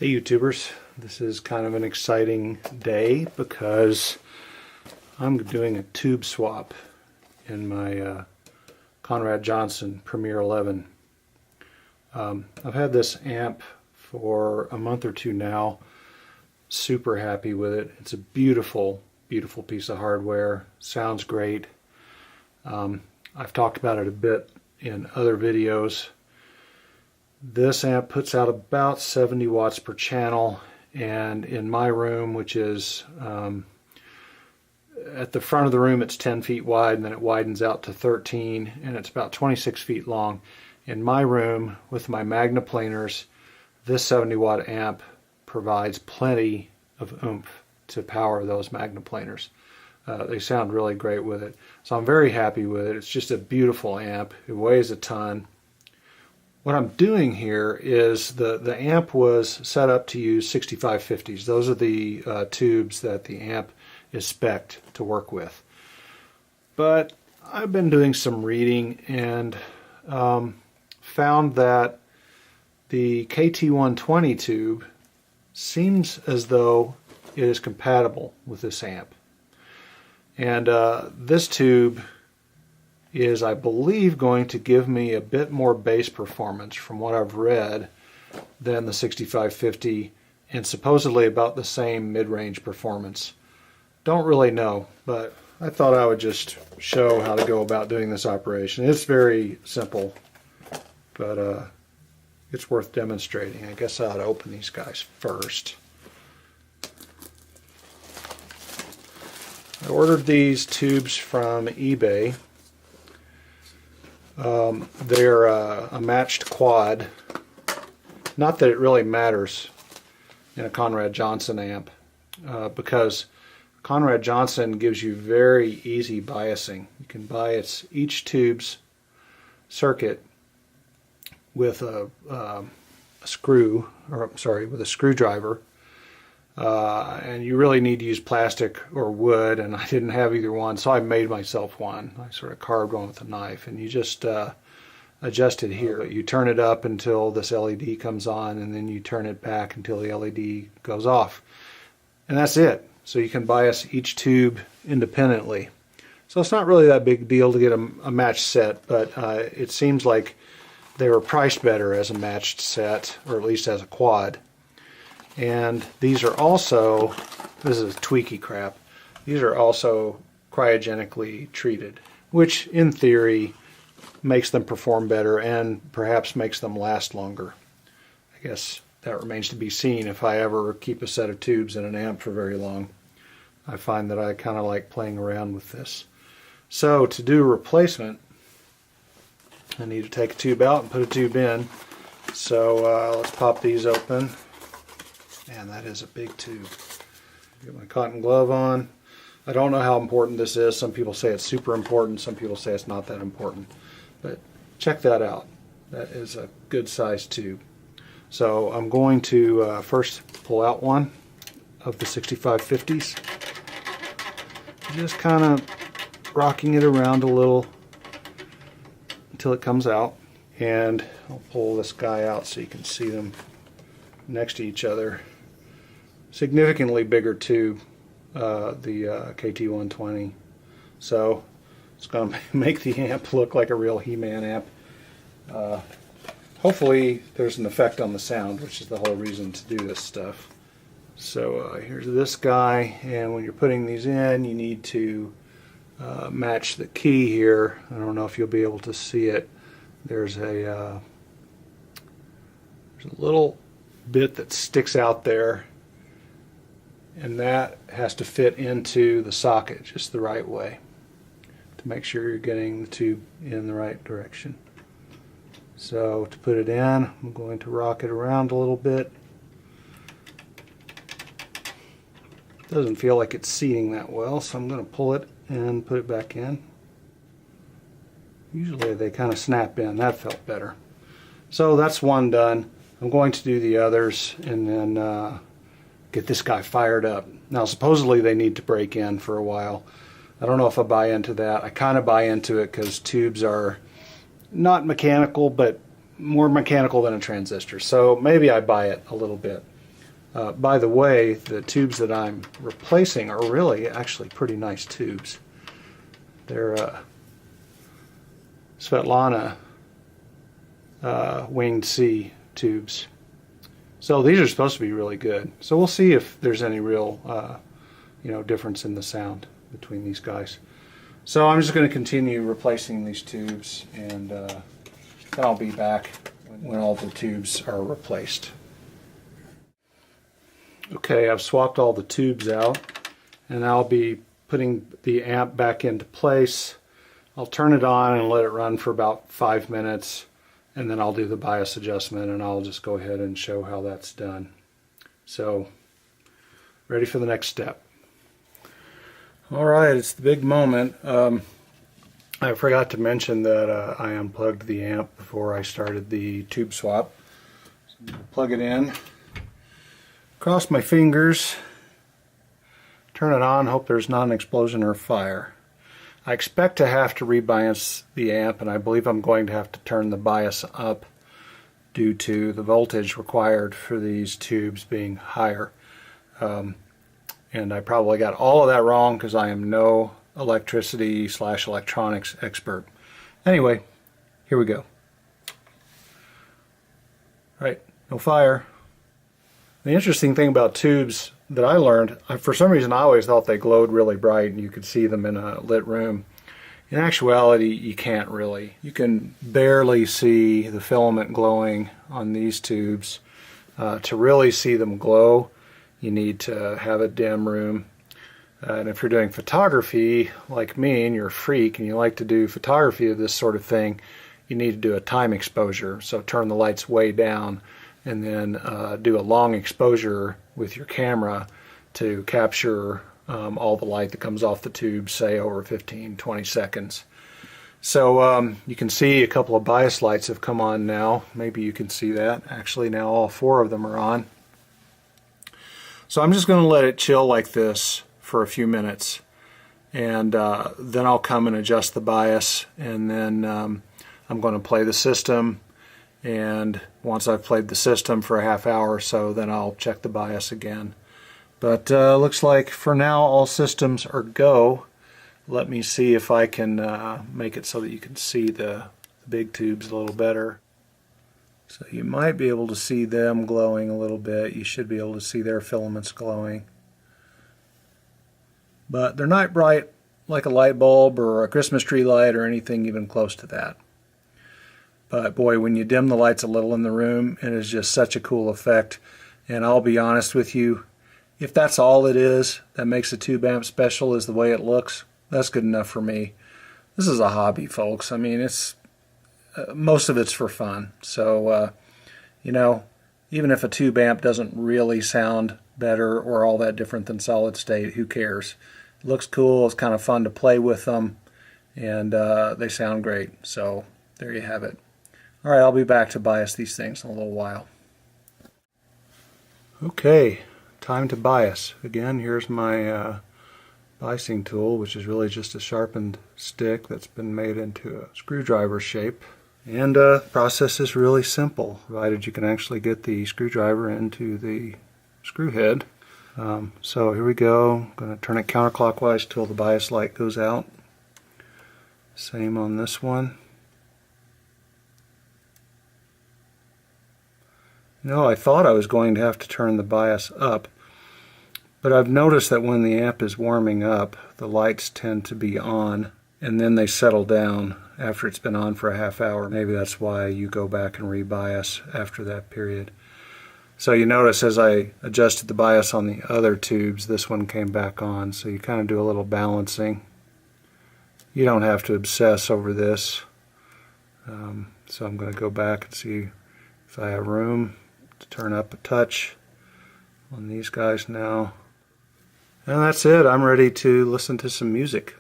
Hey YouTubers, this is kind of an exciting day because I'm doing a tube swap in my Conrad-Johnson Premier 11. I've had this amp for a month or two now, super happy with it. It's a beautiful, beautiful piece of hardware, sounds great. I've talked about it a bit in other videos. This amp puts out about 70 watts per channel, and in my room, which is at the front of the room, it's 10 feet wide, and then it widens out to 13, and it's about 26 feet long. In my room, with my magnaplaners, this 70 watt amp provides plenty of oomph to power those magnaplaners. They sound really great with it, so I'm very happy with it. It's just a beautiful amp. It weighs a ton. What I'm doing here is the amp was set up to use 6550s. Those are the tubes that the amp is spec'd to work with. But I've been doing some reading and found that the KT120 tube seems as though it is compatible with this amp. And this tube is, I believe, going to give me a bit more bass performance from what I've read than the 6550, and supposedly about the same mid-range performance. Don't really know, but I thought I would just show how to go about doing this operation. It's very simple, but it's worth demonstrating. I guess I ought to open these guys first. I ordered these tubes from eBay. They're a matched quad. Not that it really matters in a Conrad-Johnson amp, because Conrad-Johnson gives you very easy biasing. You can bias each tube's circuit with a screwdriver, and you really need to use plastic or wood, and I didn't have either one, so I made myself one. I sort of carved one with a knife, and you just adjust it here. You turn it up until this LED comes on, and then you turn it back until the LED goes off, and that's it. So you can bias each tube independently. So it's not really that big deal to get a matched set, but it seems like they were priced better as a matched set, or at least as a quad. And these are also, this is tweaky crap, these are also cryogenically treated, which in theory makes them perform better and perhaps makes them last longer. I guess that remains to be seen if I ever keep a set of tubes in an amp for very long. I find that I kind of like playing around with this. So to do a replacement, I need to take a tube out and put a tube in. So let's pop these open. Man, that is a big tube. Get my cotton glove on. I don't know how important this is. Some people say it's super important. Some people say it's not that important. But check that out. That is a good sized tube. So I'm going to first pull out one of the 6550s. Just kind of rocking it around a little until it comes out. And I'll pull this guy out so you can see them next to each other. Significantly bigger tube, the KT120. So it's going to make the amp look like a real He-Man amp. Hopefully there's an effect on the sound, which is the whole reason to do this stuff. So here's this guy, and when you're putting these in, you need to match the key here. I don't know if you'll be able to see it. There's a little bit that sticks out there, and that has to fit into the socket just the right way to make sure you're getting the tube in the right direction. So to put it in, I'm going to rock it around a little bit. Doesn't feel like it's seating that well, so I'm going to pull it and put it back in. Usually they kind of snap in. That felt better. So that's one done. I'm going to do the others and then get this guy fired up. Now supposedly they need to break in for a while. I don't know if I buy into that. I kind of buy into it because tubes are not mechanical, but more mechanical than a transistor. So maybe I buy it a little bit. By the way, the tubes that I'm replacing are really actually pretty nice tubes. They're Svetlana Winged Sea tubes. So these are supposed to be really good. So we'll see if there's any real difference in the sound between these guys. So I'm just going to continue replacing these tubes, and then I'll be back when all the tubes are replaced. Okay, I've swapped all the tubes out, and I'll be putting the amp back into place. I'll turn it on and let it run for about 5 minutes, and then I'll do the bias adjustment, and I'll just go ahead and show how that's done. So, ready for the next step. Alright, it's the big moment. I forgot to mention that I unplugged the amp before I started the tube swap. So I'm going to plug it in, cross my fingers, turn it on, hope there's not an explosion or fire. I expect to have to rebias the amp, and I believe I'm going to have to turn the bias up due to the voltage required for these tubes being higher. And I probably got all of that wrong because I am no electricity/electronics expert. Anyway, here we go. Right, no fire. The interesting thing about tubes that I learned, for some reason I always thought they glowed really bright and you could see them in a lit room. In actuality, you can't really. You can barely see the filament glowing on these tubes. To really see them glow, you need to have a dim room. And if you're doing photography like me and you're a freak and you like to do photography of this sort of thing, you need to do a time exposure. So turn the lights way down and then do a long exposure with your camera to capture all the light that comes off the tube, say over 15-20 seconds. So you can see a couple of bias lights have come on now. Maybe you can see that. Actually, now all 4 of them are on. So I'm just going to let it chill like this for a few minutes, and then I'll come and adjust the bias, and then I'm going to play the system, and once I've played the system for a half hour or so, then I'll check the bias again. But looks like for now all systems are go. Let me see if I can make it so that you can see the big tubes a little better. So you might be able to see them glowing a little bit. You should be able to see their filaments glowing. But they're not bright like a light bulb or a Christmas tree light or anything even close to that. But boy, when you dim the lights a little in the room, it is just such a cool effect. And I'll be honest with you, if that's all it is that makes a tube amp special is the way it looks, that's good enough for me. This is a hobby, folks. I mean, it's most of it's for fun. So, even if a tube amp doesn't really sound better or all that different than solid state, who cares? It looks cool, it's kind of fun to play with them, and they sound great. So there you have it. Alright, I'll be back to bias these things in a little while. Okay, time to bias. Again, here's my biasing tool, which is really just a sharpened stick that's been made into a screwdriver shape. And the process is really simple, provided you can actually get the screwdriver into the screw head. So here we go. I'm going to turn it counterclockwise till the bias light goes out. Same on this one. I thought I was going to have to turn the bias up, but I've noticed that when the amp is warming up, the lights tend to be on, and then they settle down after it's been on for a half hour. Maybe that's why you go back and rebias after that period. So you notice as I adjusted the bias on the other tubes, this one came back on, so you kind of do a little balancing. You don't have to obsess over this. So I'm going to go back and see if I have room to turn up a touch on these guys now. And that's it. I'm ready to listen to some music.